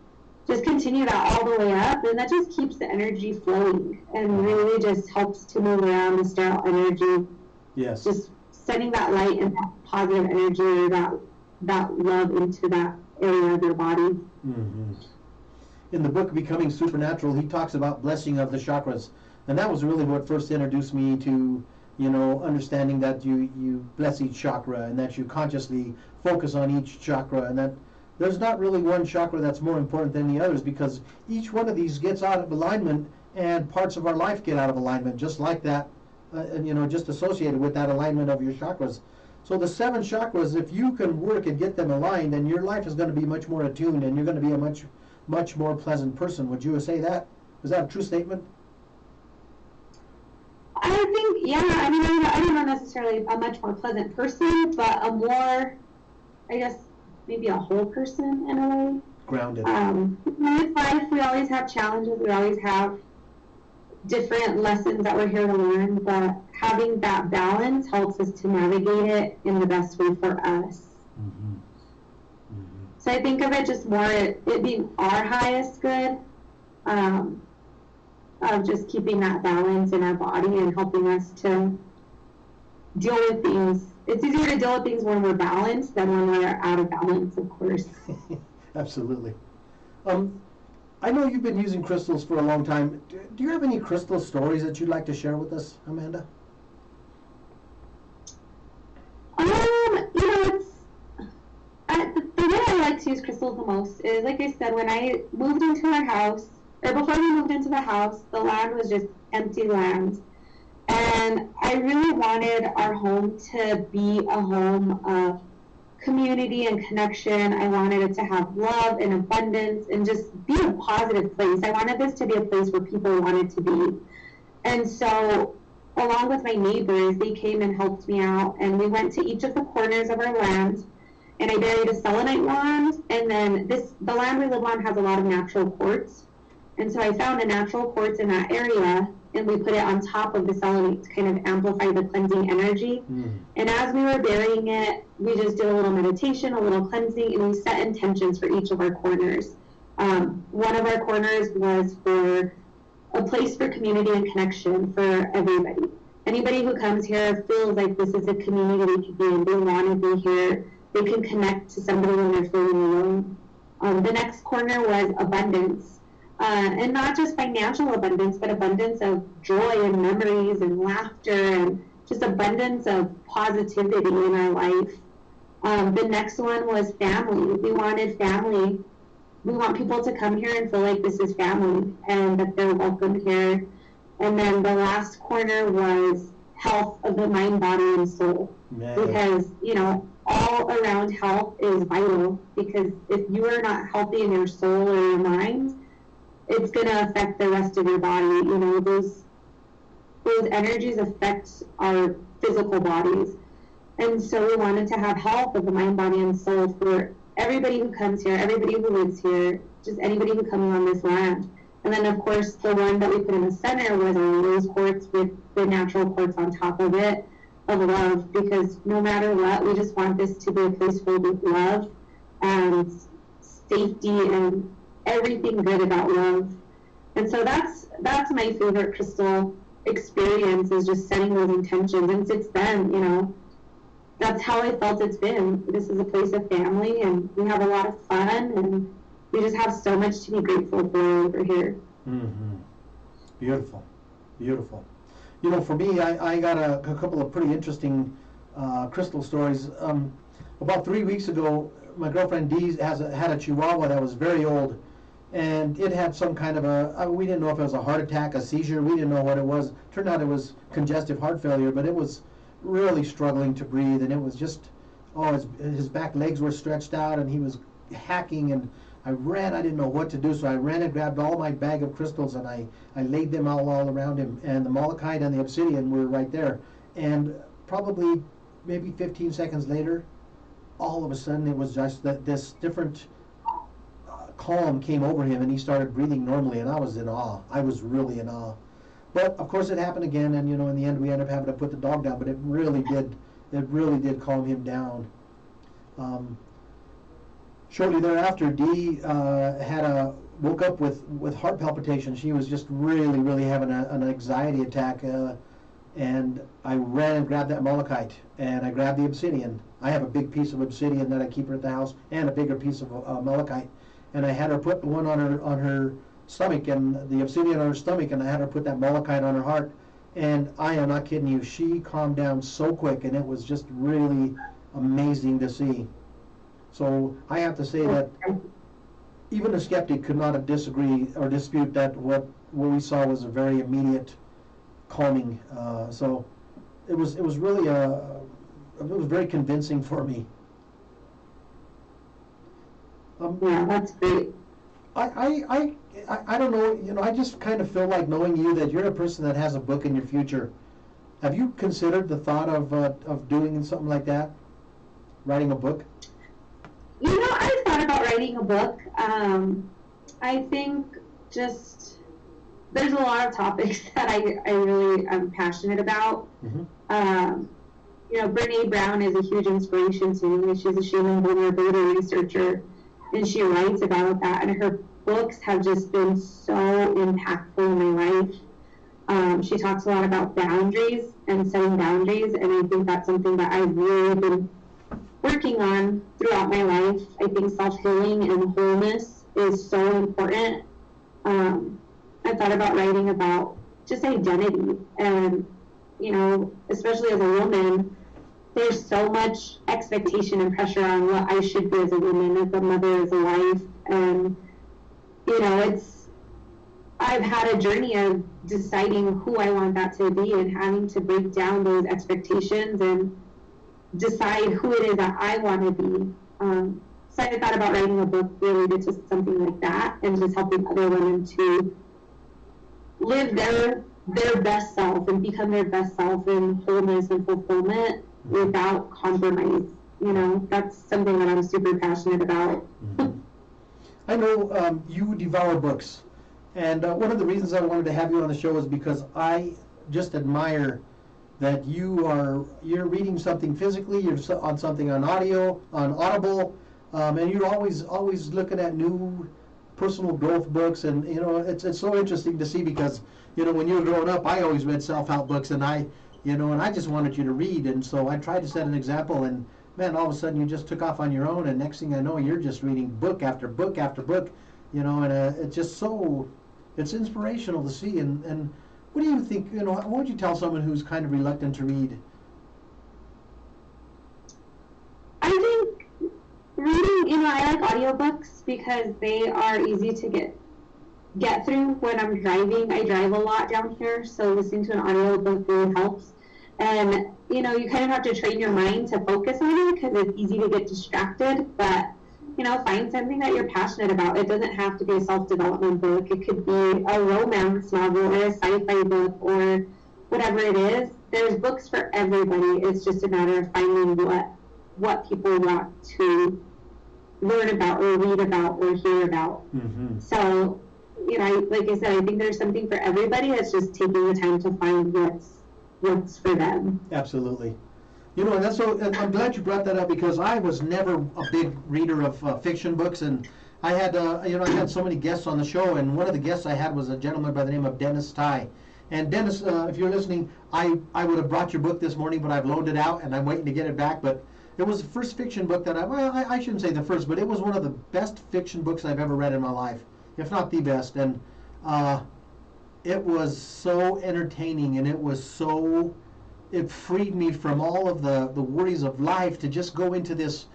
just continue that all the way up, and that just keeps the energy flowing, and really just helps to move around the sterile energy. Yes. Just sending that light and that positive energy, or that love into that area of your body. Mm-hmm. In the book Becoming Supernatural, he talks about blessing of the chakras, and that was really what first introduced me to understanding that you bless each chakra, and that you consciously focus on each chakra, and that there's not really one chakra that's more important than the others, because each one of these gets out of alignment, and parts of our life get out of alignment, just like that, just associated with that alignment of your chakras. So the 7 chakras, if you can work and get them aligned, then your life is going to be much more attuned, and you're going to be a much more pleasant person. Would you say that? Is that a true statement? I think, yeah. I mean, I don't know necessarily a much more pleasant person, but a more, I guess, maybe a whole person in a way. grounded. With life, we always have challenges. We always have different lessons that we're here to learn, but having that balance helps us to navigate it in the best way for us. Mm-hmm. Mm-hmm. So I think of it just more it being our highest good, of just keeping that balance in our body and helping us to deal with things. It's easier to deal with things when we're balanced than when we're out of balance, of course. Absolutely. I know you've been using crystals for a long time. Do you have any crystal stories that you'd like to share with us, Amanda? The way I like to use crystals the most is, like I said, when I moved into our house, or before we moved into the house, the land was just empty land. And I really wanted our home to be a home of community and connection. I wanted it to have love and abundance and just be a positive place. I wanted this to be a place where people wanted to be. And so, along with my neighbors, they came and helped me out, and we went to each of the corners of our land, and I buried a selenite wand, and then the land we live on has a lot of natural quartz. And so I found a natural quartz in that area, and we put it on top of the selenite to kind of amplify the cleansing energy. And as we were burying it, we just did a little meditation, a little cleansing, and we set intentions for each of our corners. One of our corners was for a place for community and connection for everybody. Anybody who comes here feels like this is a community they could be in. They want to be here. They can connect to somebody when they're feeling alone. The next corner was abundance. And not just financial abundance, but abundance of joy and memories and laughter and just abundance of positivity in our life. The next one was family. We wanted family. We want people to come here and feel like this is family and that they're welcome here. And then the last corner was health of the mind, body, and soul. Man. Because, all around health is vital, because if you are not healthy in your soul or your mind, it's going to affect the rest of your body. Those energies affect our physical bodies. And so we wanted to have health of the mind, body, and soul for everybody who comes here, everybody who lives here, just anybody who comes on this land. And then, of course, the one that we put in the center was our rose quartz with the natural quartz on top of it, of love, because no matter what, we just want this to be a place filled with love and safety and everything good about love. And so that's my favorite crystal experience, is just setting those intentions. And since then, that's how I felt it's been. This is a place of family, and we have a lot of fun, and we just have so much to be grateful for over here. Mm-hmm. Beautiful. Beautiful. For me, I got a couple of pretty interesting crystal stories. About 3 weeks ago, my girlfriend Dee had a Chihuahua that was very old, and it had some kind of we didn't know if it was a heart attack, a seizure, we didn't know what it was. Turned out it was congestive heart failure, but it was really struggling to breathe, and it was just, his back legs were stretched out, and he was hacking, and I didn't know what to do, so I ran and grabbed all my bag of crystals, and I laid them all around him, and the malachite and the obsidian were right there, and probably maybe 15 seconds later, all of a sudden it was just that this different calm came over him, and he started breathing normally, and I was in awe. I was really in awe. But of course it happened again, and in the end we ended up having to put the dog down, but it really did calm him down. Shortly thereafter, Dee woke up with heart palpitations. She was just really having an anxiety attack, and I ran and grabbed that malachite, and I grabbed the obsidian. I have a big piece of obsidian that I keep at the house, and a bigger piece of malachite, and I had her put one on her stomach, and the obsidian on her stomach, and I had her put that malachite on her heart, and I am not kidding you, she calmed down so quick, and it was just really amazing to see. So I have to say that even a skeptic could not have disagreed or dispute that what we saw was a very immediate calming. So it was really it was very convincing for me. Yeah, that's great. I don't know, I just kind of feel like, knowing you, that you're a person that has a book in your future. Have you considered the thought of doing something like that? Writing a book? I've thought about writing a book. I think just there's a lot of topics that I really am passionate about. Mm-hmm. Brene Brown is a huge inspiration to me. She's a shame and vulnerability researcher, and she writes about that. And her books have just been so impactful in my life. She talks a lot about boundaries and setting boundaries, and I think that's something that I've really been working on throughout my life. I think self-healing and wholeness is so important. I thought about writing about just identity, and especially as a woman, there's so much expectation and pressure on what I should be as a woman, as a mother, as a wife, and I've had a journey of deciding who I want that to be and having to break down those expectations and decide who it is that I want to be. So I thought about writing a book related to something like that, and just helping other women to live their best self and become their best self in wholeness and fulfillment without compromise. That's something that I'm super passionate about. Mm-hmm. I know you devour books, and one of the reasons I wanted to have you on the show is because I just admire that you're reading something physically, you're on something on audio, on Audible, and you're always looking at new personal growth books, and it's so interesting to see, because when you were growing up, I always read self-help books, and I just wanted you to read, and so I tried to set an example, and man, all of a sudden you just took off on your own, and next thing I know, you're just reading book after book after book, and it's just it's inspirational to see. And what do you think, what would you tell someone who's kind of reluctant to read? I think reading, I like audiobooks because they are easy to get through when I'm driving. I drive a lot down here, so listening to an audiobook really helps. And, you kind of have to train your mind to focus on it because it's easy to get distracted, but, find something that you're passionate about. It doesn't have to be a self-development book. It could be a romance novel or a sci-fi book or whatever it is. There's books for everybody. It's just a matter of finding what people want to learn about or read about or hear about. Mm-hmm. So, like I said, I think there's something for everybody. It's just taking the time to find what's for them. Absolutely. And I'm glad you brought that up, because I was never a big reader of fiction books, and I had I had so many guests on the show, and one of the guests I had was a gentleman by the name of Dennis Ty. And Dennis, if you're listening, I would have brought your book this morning, but I've loaned it out, and I'm waiting to get it back. But it was the first fiction book that I shouldn't say the first, but it was one of the best fiction books I've ever read in my life, if not the best. And it was so entertaining, and it freed me from all of the worries of life to just go into this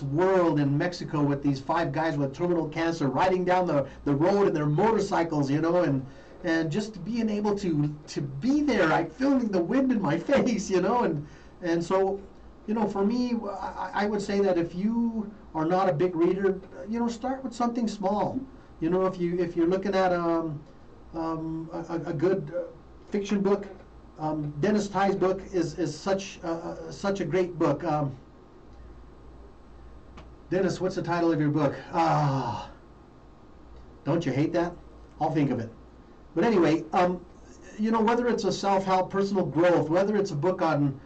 world in Mexico with these 5 guys with terminal cancer riding down the road in their motorcycles, and just being able to be there, like feeling the wind in my face, and so, for me, I would say that if you are not a big reader, start with something small. If you're looking at a good fiction book, Dennis Ty's book is such a great book. Dennis, what's the title of your book? Don't you hate that? I'll think of it. But anyway, whether it's a self-help, personal growth, whether it's a book on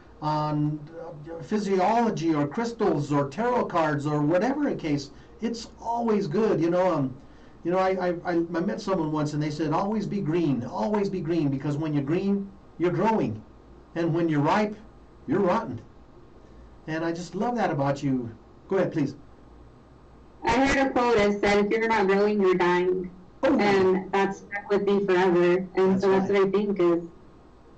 physiology or crystals or tarot cards or whatever the case, it's always good. I met someone once, and they said, always be green, because when you're green, you're growing, and when you're ripe, you're rotten. And I just love that about you. Go ahead, please. I heard a quote that said, if you're not growing, you're dying. Oh. And that's stuck with me forever. And that's what I think is,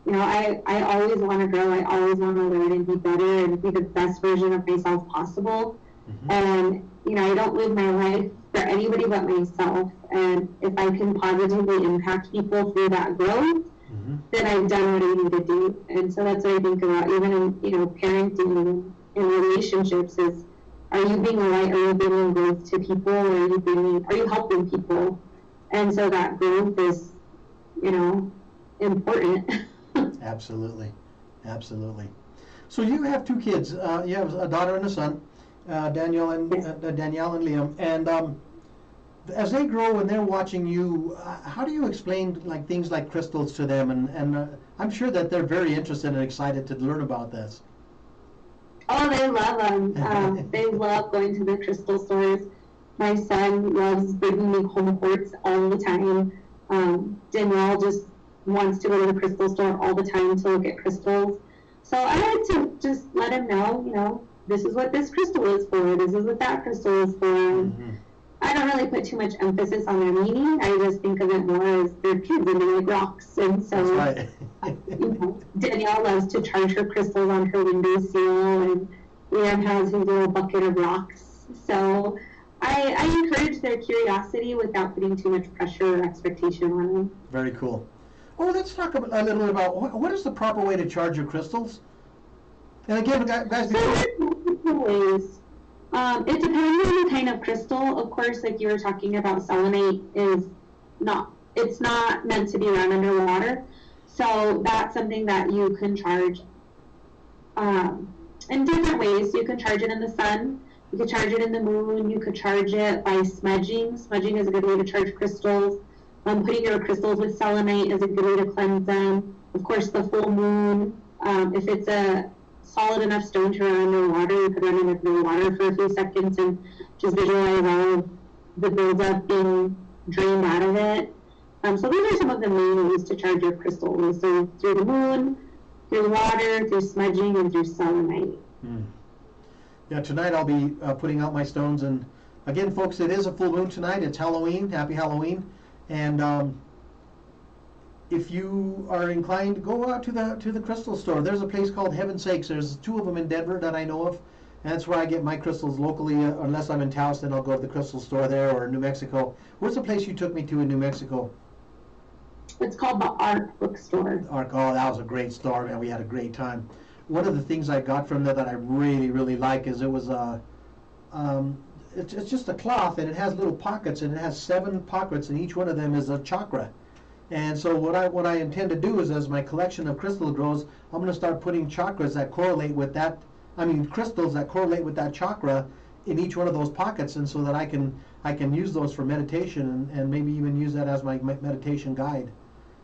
I always want to grow. I always want to learn and be better and be the best version of myself possible. Mm-hmm. And, I don't live my life for anybody but myself. And if I can positively impact people through that growth, then I've done what I need to do. And so that's what I think about, even in, parenting and in relationships, is, are you being a light? Are you bringing growth to people? Or are you helping people? And so that growth is, important. Absolutely. So you have 2 kids. You have a daughter and a son. Danielle and Liam. And as they grow and they're watching you, how do you explain like things like crystals to them? And I'm sure that they're very interested and excited to learn about this. Oh, they love them. They love going to the crystal stores. My son loves bringing me home quartz all the time. Danielle just wants to go to the crystal store all the time to look at crystals. So I like to just let him know, this is what this crystal is for, this is what that crystal is for. Mm-hmm. I don't really put too much emphasis on their meaning. I just think of it more as they're kids and they like rocks. And so right. Danielle loves to charge her crystals on her windowsill, and Liam has his little bucket of rocks. So I encourage their curiosity without putting too much pressure or expectation on them. Very cool. Oh, let's talk a little bit about what is the proper way to charge your crystals? And again, guys, there's multiple ways. It depends on the kind of crystal. Of course, like you were talking about, selenite it's not meant to be run underwater. So that's something that you can charge in different ways. You can charge it in the sun. You could charge it in the moon. You could charge it by smudging. Smudging is a good way to charge crystals. Putting your crystals with selenite is a good way to cleanse them. Of course, the full moon, if it's a solid enough stone to run underwater, you could run it under the water for a few seconds and just visualize all of the buildup being drained out of it. So those are some of the main ways to charge your crystals. So through the moon, through the water, through smudging, and through selenite. Yeah, tonight I'll be putting out my stones. And again, folks, it is a full moon tonight. It's Halloween. Happy Halloween. And if you are inclined, go out to the crystal store. There's a place called Heaven's Sakes. There's 2 of them in Denver that I know of. And that's where I get my crystals locally. Unless I'm in Taos, then I'll go to the crystal store there, or New Mexico. Where's the place you took me to in New Mexico? It's called the Ark Bookstore. Ark, oh, that was a great store, man. We had a great time. One of the things I got from there that I really, really like is it was it's just a cloth, and it has little pockets, and it has 7 pockets, and each one of them is a chakra. And so what I intend to do is, as my collection of crystals grows, I'm going to start putting chakras that correlate with that. Crystals that correlate with that chakra in each one of those pockets, and so that I can use those for meditation, and maybe even use that as my meditation guide.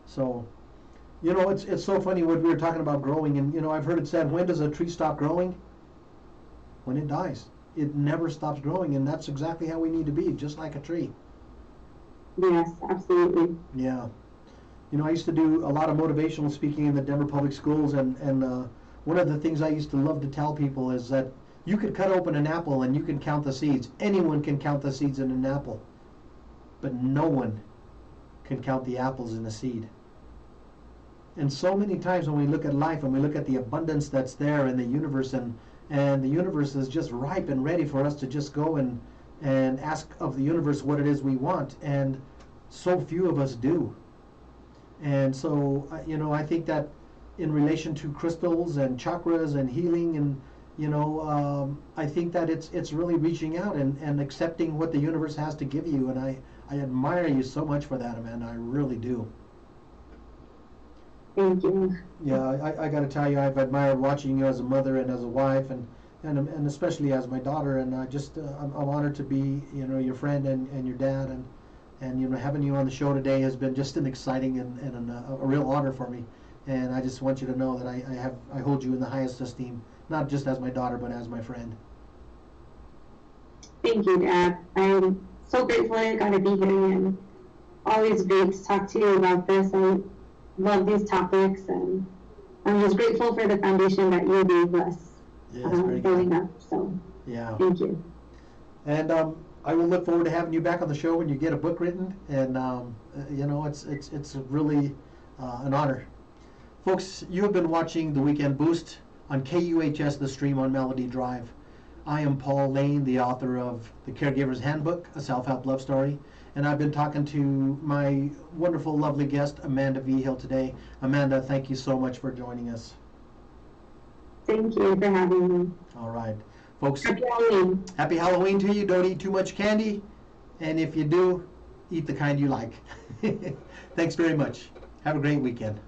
So, it's so funny what we were talking about growing, and I've heard it said, when does a tree stop growing? When it dies. It never stops growing, and that's exactly how we need to be, just like a tree. Yes, absolutely. Yeah. I used to do a lot of motivational speaking in the Denver Public Schools, and one of the things I used to love to tell people is that you could cut open an apple and you can count the seeds. Anyone can count the seeds in an apple, but no one can count the apples in a seed. And so many times when we look at life and we look at the abundance that's there in the universe, and the universe is just ripe and ready for us to just go and ask of the universe what it is we want, and so few of us do. And so, I think that in relation to crystals and chakras and healing, and I think that it's really reaching out and accepting what the universe has to give you, and I admire you so much for that, Amanda. I really do. Thank you. Yeah, I got to tell you, I've admired watching you as a mother and as a wife, and especially as my daughter, and I'm honored to be your friend and your dad, and having you on the show today has been just an exciting and a real honor for me. And I just want you to know that I hold you in the highest esteem, not just as my daughter, but as my friend. Thank you, Dad. I'm so grateful I got to be here, and always great to talk to you about this. I love these topics, and I'm just grateful for the foundation that you gave us building up. So yeah, thank you. And I will look forward to having you back on the show when you get a book written, and it's really an honor. Folks, you have been watching The Weekend Boost on KUHS, the stream on Melody Drive. I am Paul Lane, the author of The Caregiver's Handbook, a self-help love story, and I've been talking to my wonderful, lovely guest, Amanda Vigil, today. Amanda, thank you so much for joining us. Thank you for having me. All right. Folks, Happy Halloween. Happy Halloween to you. Don't eat too much candy, and if you do, eat the kind you like. Thanks very much. Have a great weekend.